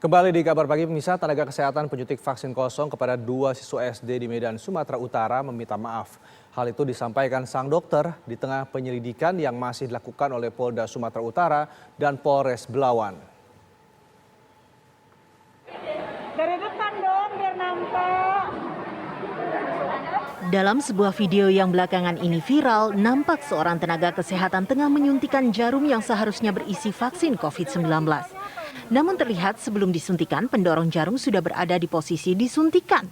Kembali di kabar pagi pemirsa, tenaga kesehatan penyuntik vaksin kosong kepada 2 siswa SD di Medan, Sumatera Utara meminta maaf. Hal itu disampaikan sang dokter di tengah penyelidikan yang masih dilakukan oleh Polda Sumatera Utara dan Polres Belawan. Dari depan dong, biar nampak. Dalam sebuah video yang belakangan ini viral, nampak seorang tenaga kesehatan tengah menyuntikkan jarum yang seharusnya berisi vaksin COVID-19. Namun terlihat sebelum disuntikan, pendorong jarum sudah berada di posisi disuntikan.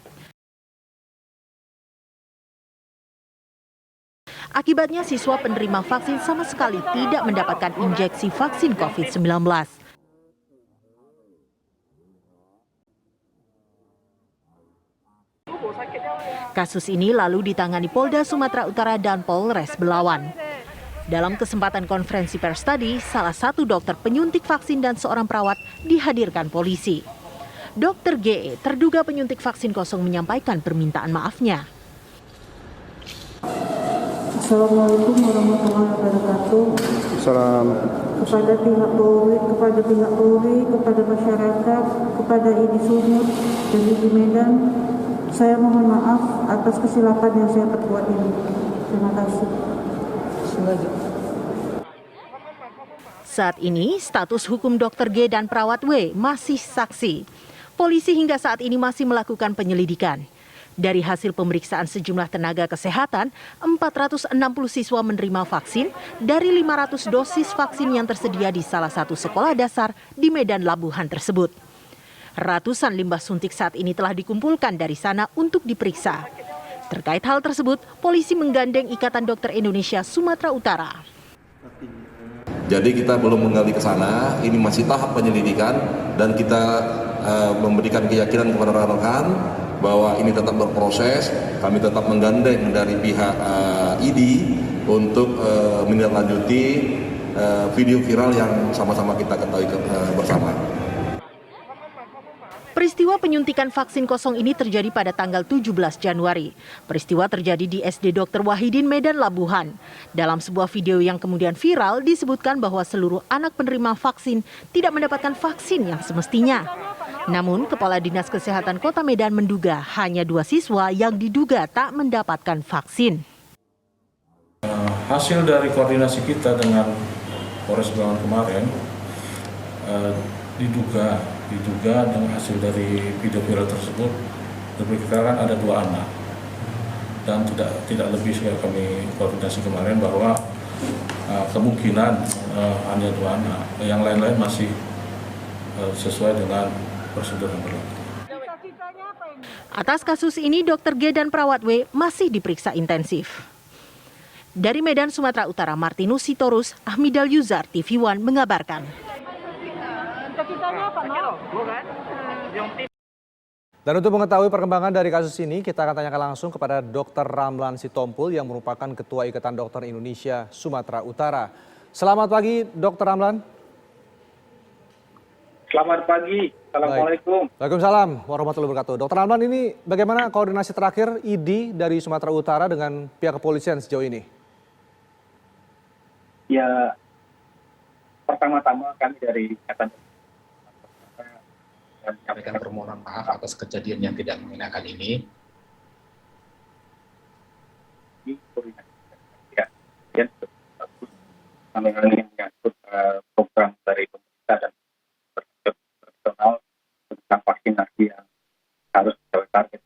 Akibatnya siswa penerima vaksin sama sekali tidak mendapatkan injeksi vaksin COVID-19. Kasus ini lalu ditangani Polda Sumatera Utara dan Polres Belawan. Dalam kesempatan konferensi pers tadi, salah satu dokter penyuntik vaksin dan seorang perawat dihadirkan polisi. Dr. GE, terduga penyuntik vaksin kosong, menyampaikan permintaan maafnya. Assalamualaikum warahmatullahi wabarakatuh. Salam. Kepada pihak Polri, kepada masyarakat, kepada ID Sumut dan ID Medan, saya mohon maaf atas kesilapan yang saya perbuat ini. Terima kasih. Saat ini, status hukum Dr. G dan perawat W masih saksi. Polisi hingga saat ini masih melakukan penyelidikan. Dari hasil pemeriksaan sejumlah tenaga kesehatan, 460 siswa menerima vaksin dari 500 dosis vaksin yang tersedia di salah satu sekolah dasar di Medan Labuhan tersebut. Ratusan limbah suntik saat ini telah dikumpulkan dari sana untuk diperiksa. Terkait hal tersebut, polisi menggandeng Ikatan Dokter Indonesia Sumatera Utara. Jadi kita belum menggali ke sana, ini masih tahap penyelidikan dan kita memberikan keyakinan kepada rekan-rekan bahwa ini tetap berproses. Kami tetap menggandeng dari pihak ID untuk menindaklanjuti video viral yang sama-sama kita ketahui bersama. Peristiwa penyuntikan vaksin kosong ini terjadi pada tanggal 17 Januari. Peristiwa terjadi di SD Dr. Wahidin Medan Labuhan. Dalam sebuah video yang kemudian viral disebutkan bahwa seluruh anak penerima vaksin tidak mendapatkan vaksin yang semestinya. Namun Kepala Dinas Kesehatan Kota Medan menduga hanya 2 siswa yang diduga tak mendapatkan vaksin. Hasil dari koordinasi kita dengan Polres Belawan kemarin diduga dengan hasil dari video viral tersebut diperkirakan ada 2 anak dan tidak lebih kami koordinasi kemarin bahwa kemungkinan hanya 2 anak, yang lain-lain masih sesuai dengan prosedur yang berlaku. Atas kasus ini Dr. G dan perawat W masih diperiksa intensif. Dari Medan, Sumatera Utara, Martinus Sitorus, Ahmidal Yuzar, TV One mengabarkan. Dan untuk mengetahui perkembangan dari kasus ini, kita akan tanyakan langsung kepada Dr. Ramlan Sitompul yang merupakan Ketua Ikatan Dokter Indonesia Sumatera Utara. Selamat pagi, Dr. Ramlan. Selamat pagi. Assalamualaikum. Waalaikumsalam warahmatullahi wabarakatuh. Dr. Ramlan, ini bagaimana koordinasi terakhir ID dari Sumatera Utara dengan pihak kepolisian sejauh ini? Ya, pertama-tama kami dari Ikatan menyampaikan permohonan maaf atas kejadian yang tidak mengenakan ini. Kami menyangkut program dari pemerintah dan personal tentang vaksinasi yang harus kita target.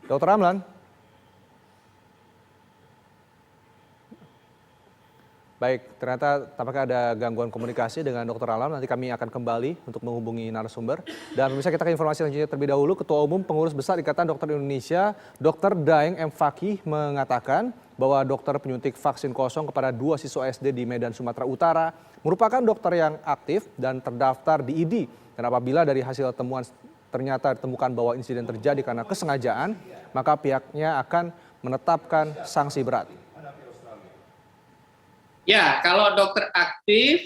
Dr. Ramlan. Baik, ternyata tampaknya ada gangguan komunikasi dengan Dr. Ramlan. Nanti kami akan kembali untuk menghubungi narasumber. Dan pemirsa, kita ke informasi selanjutnya terlebih dahulu. Ketua Umum Pengurus Besar Ikatan Dokter Indonesia, Dr. Daeng M. Fakih mengatakan bahwa dokter penyuntik vaksin kosong kepada 2 siswa SD di Medan, Sumatera Utara merupakan dokter yang aktif dan terdaftar di ID. Dan apabila dari hasil temuan ternyata ditemukan bahwa insiden terjadi karena kesengajaan, maka pihaknya akan menetapkan sanksi berat. Ya, kalau dokter aktif,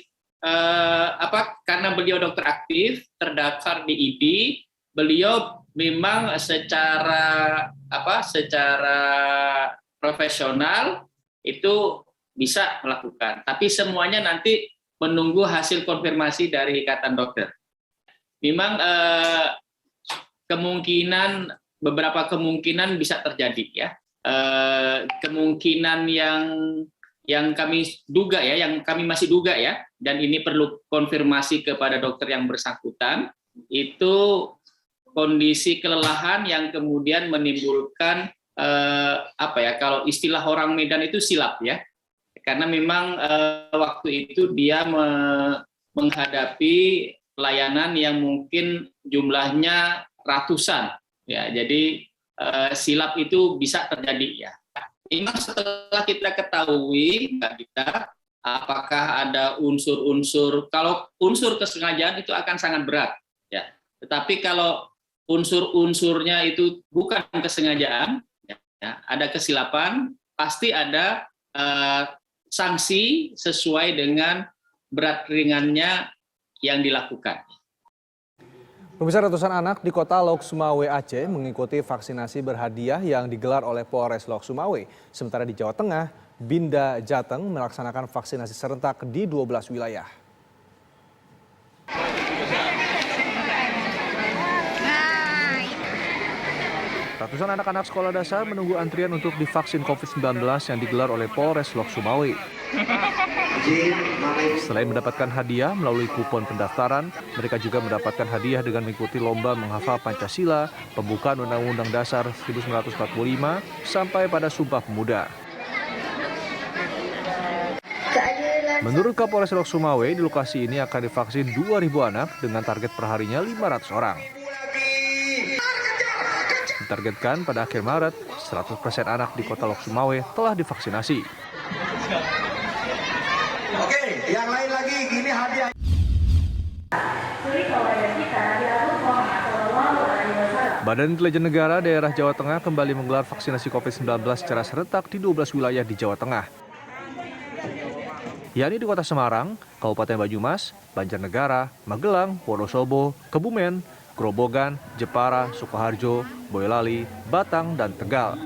karena beliau dokter aktif, terdaftar di ID, beliau memang secara profesional itu bisa melakukan. Tapi semuanya nanti menunggu hasil konfirmasi dari Ikatan Dokter. Memang beberapa kemungkinan bisa terjadi ya. Kemungkinan yang kami duga ya, yang kami masih duga ya, dan ini perlu konfirmasi kepada dokter yang bersangkutan, itu kondisi kelelahan yang kemudian menimbulkan kalau istilah orang Medan itu silap ya, karena memang waktu itu dia menghadapi pelayanan yang mungkin jumlahnya ratusan ya, jadi silap itu bisa terjadi ya. Memang setelah kita ketahui apakah ada unsur-unsur, kalau unsur kesengajaan itu akan sangat berat ya. Tetapi kalau unsur-unsurnya itu bukan kesengajaan, ya, ada kesilapan, pasti ada sanksi sesuai dengan berat ringannya yang dilakukan. Pemirsa, ratusan anak di kota Lok Sumawe, Aceh mengikuti vaksinasi berhadiah yang digelar oleh Polres Lok Sumawe. Sementara di Jawa Tengah, Binda Jateng melaksanakan vaksinasi serentak di 12 wilayah. Ratusan anak-anak sekolah dasar menunggu antrian untuk divaksin COVID-19 yang digelar oleh Polres Lok Sumawe. Selain mendapatkan hadiah melalui kupon pendaftaran, mereka juga mendapatkan hadiah dengan mengikuti lomba menghafal Pancasila, pembukaan Undang-Undang Dasar 1945, sampai pada Sumpah Pemuda. Menurut Kapolres Lok Sumawe, di lokasi ini akan divaksin 2.000 anak dengan target perharinya 500 orang. Ditargetkan pada akhir Maret, 100% anak di kota Lok Sumawe telah divaksinasi. Oke, yang lain lagi, ini hadiah. Badan Intelijen Negara Daerah Jawa Tengah kembali menggelar vaksinasi COVID-19 secara serentak di 12 wilayah di Jawa Tengah, yakni di Kota Semarang, Kabupaten Banyumas, Banjarnegara, Magelang, Wonosobo, Kebumen, Grobogan, Jepara, Sukoharjo, Boyolali, Batang, dan Tegal.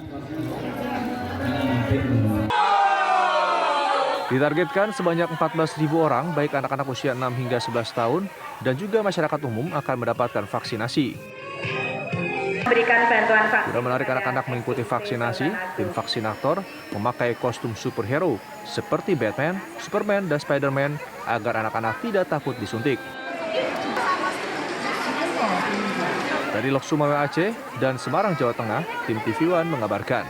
Ditargetkan sebanyak 14.000 orang, baik anak-anak usia 6 hingga 11 tahun, dan juga masyarakat umum akan mendapatkan vaksinasi. Guna menarik anak-anak mengikuti vaksinasi, tim vaksinator memakai kostum superhero seperti Batman, Superman, dan Spider-Man agar anak-anak tidak takut disuntik. Dari Lok Sumawe, Aceh, dan Semarang, Jawa Tengah, tim TV One mengabarkan.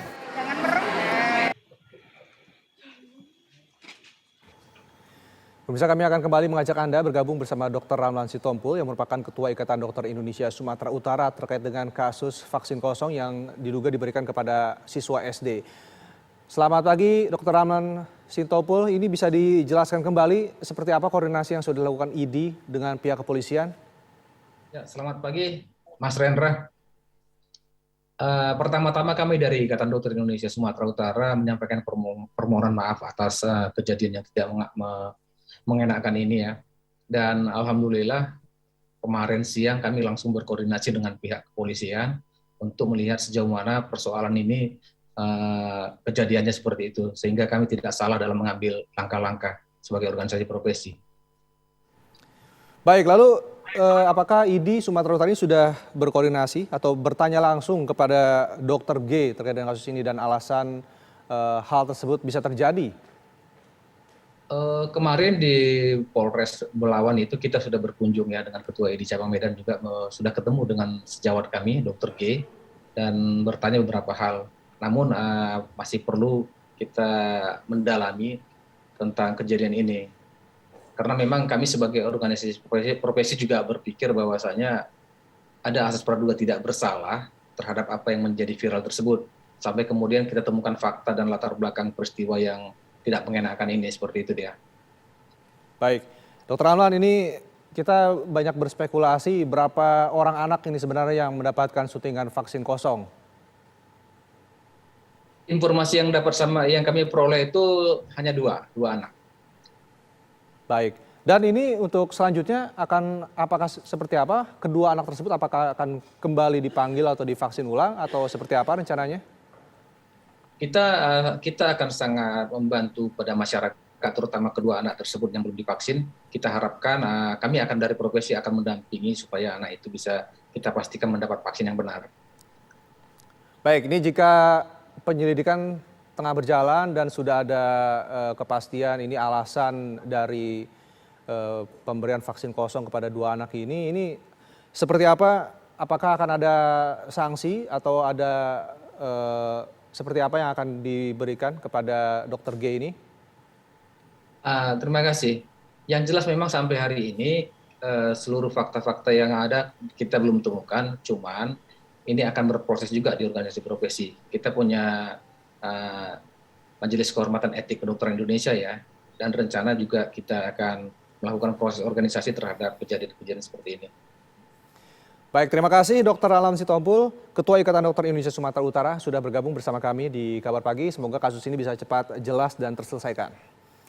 Pemirsa, kami akan kembali mengajak Anda bergabung bersama Dr. Ramlan Sitompul yang merupakan Ketua Ikatan Dokter Indonesia Sumatera Utara terkait dengan kasus vaksin kosong yang diduga diberikan kepada siswa SD. Selamat pagi, Dr. Ramlan Sitompul. Ini bisa dijelaskan kembali seperti apa koordinasi yang sudah dilakukan ID dengan pihak kepolisian? Ya, selamat pagi, Mas Rendra. Pertama-tama kami dari Ikatan Dokter Indonesia Sumatera Utara menyampaikan permohonan maaf atas kejadian yang tidak mengenakan ini ya. Dan alhamdulillah kemarin siang kami langsung berkoordinasi dengan pihak kepolisian untuk melihat sejauh mana persoalan ini kejadiannya seperti itu, sehingga kami tidak salah dalam mengambil langkah-langkah sebagai organisasi profesi. Baik, lalu apakah ID Sumatera Utara ini sudah berkoordinasi atau bertanya langsung kepada Dr. G terkait dengan kasus ini dan alasan hal tersebut bisa terjadi? Kemarin di Polres Belawan itu kita sudah berkunjung ya dengan Ketua ID Cabang Medan, juga sudah ketemu dengan sejawat kami, Dr. G, dan bertanya beberapa hal. Namun masih perlu kita mendalami tentang kejadian ini. Karena memang kami sebagai organisasi profesi juga berpikir bahwasanya ada asas praduga tidak bersalah terhadap apa yang menjadi viral tersebut. Sampai kemudian kita temukan fakta dan latar belakang peristiwa yang tidak mengenakan ini, seperti itu dia. Baik, Dr. Ramlan, ini kita banyak berspekulasi berapa orang anak ini sebenarnya yang mendapatkan suntikan vaksin kosong. Informasi yang kami peroleh itu hanya dua anak. Baik, dan ini untuk selanjutnya apakah seperti apa? Kedua anak tersebut apakah akan kembali dipanggil atau divaksin ulang atau seperti apa rencananya? Kita akan sangat membantu pada masyarakat, terutama kedua anak tersebut yang belum divaksin. Kita harapkan kami akan dari profesi akan mendampingi supaya anak itu bisa kita pastikan mendapat vaksin yang benar. Baik, ini jika penyelidikan tengah berjalan dan sudah ada kepastian ini alasan dari pemberian vaksin kosong kepada dua anak ini seperti apa? Apakah akan ada sanksi atau ada seperti apa yang akan diberikan kepada Dr. G ini? Terima kasih. Yang jelas memang sampai hari ini seluruh fakta-fakta yang ada kita belum temukan, cuman ini akan berproses juga di organisasi profesi. Kita punya Majelis Kehormatan Etik Kedokteran Indonesia ya, dan rencana juga kita akan melakukan proses organisasi terhadap kejadian-kejadian seperti ini. Baik, terima kasih Dr. Alam Sitompul, Ketua Ikatan Dokter Indonesia Sumatera Utara sudah bergabung bersama kami di Kabar Pagi. Semoga kasus ini bisa cepat jelas dan terselesaikan.